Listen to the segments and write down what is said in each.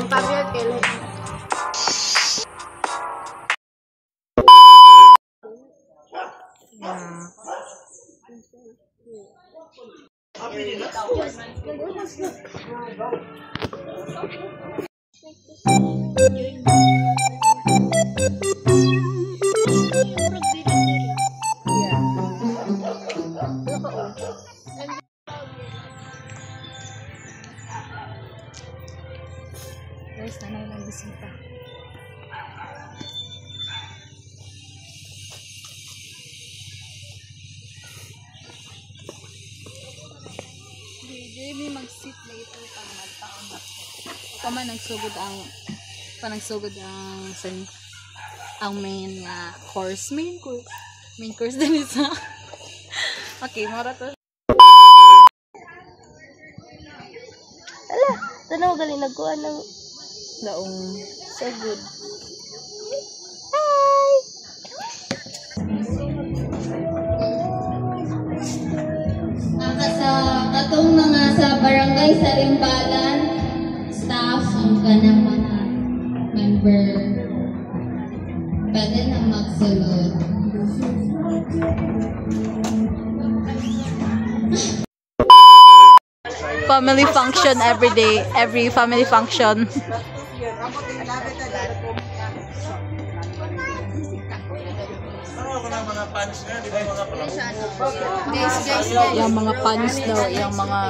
Pablo Kelly. Guys, nanay lang bisita. Hindi mag-sit na ito pang magtaon na ko. Ikaw man nagsugod ang main course. Main course din isa. Okay, mara to. Ala, tanaw galing nagkuhan ng Daong so good. Sa katong mga sa barangay sa Limbalan, staff, ang kanang mga member, pwede na magsulod. family function every day, every family function. Yung mga panis daw, yung mga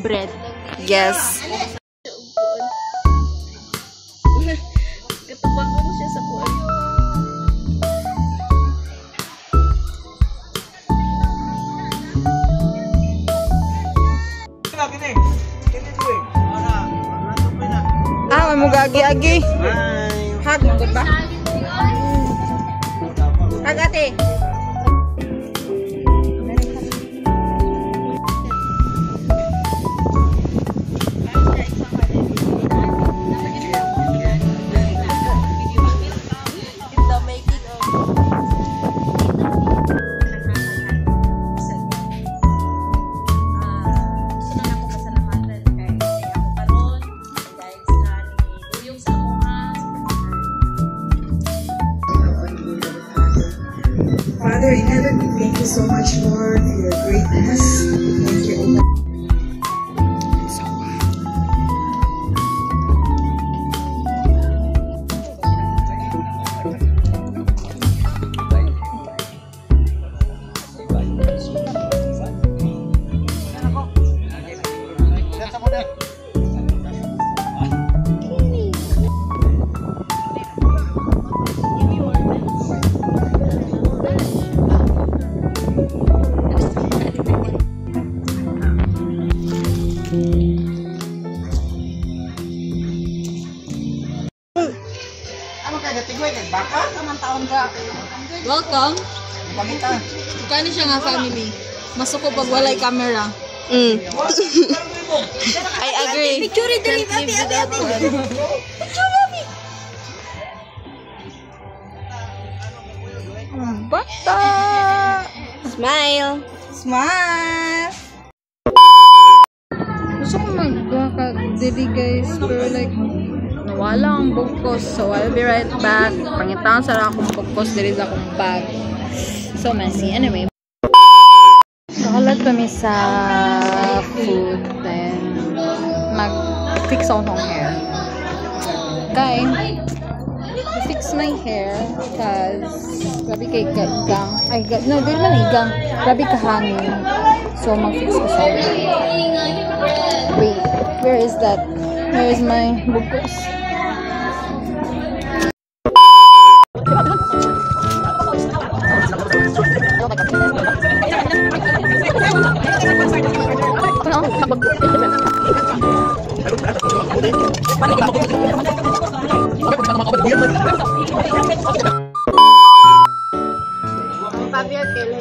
bread. Yes. Katubang ko siya sa kuwan. Ah, may mugagi-agi. Hag, magod ba? Hag, ate. Father in heaven, thank you so much, Lord, for your greatness. Thank you. Welcome. Kani siya nga family. Masuko pag walay camera. I agree. Picture dali ate. Bata. Smile. Smile. Gusto ko mag-dili guys, pero like nawala ang bugkos, so I'll be right back. Pangitaan sa akong bugkos dili sa akong bag. So messy. Anyway, nakalat kami sa food, then mag-fix ako ng hair. Okay, fix my hair because grabe kay igang. Ay, no, dili man igang. Grabe kahangin. So mag-fix ko sa wait, where is that? Where is my bugkos? Pablo Kelly.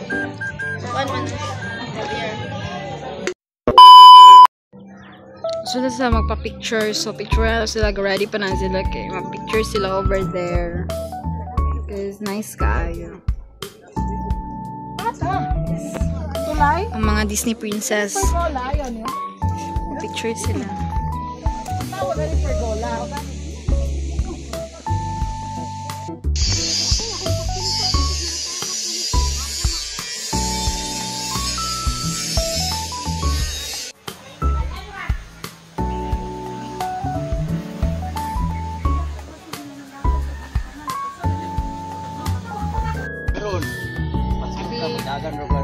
So, sa magpa-picture. So, picture sila. Ready pa na sila. Okay, mag-picture sila over there. Because nice kayo. Ang mga Disney princess. Picture sila. Meron. Masih ka dagan ro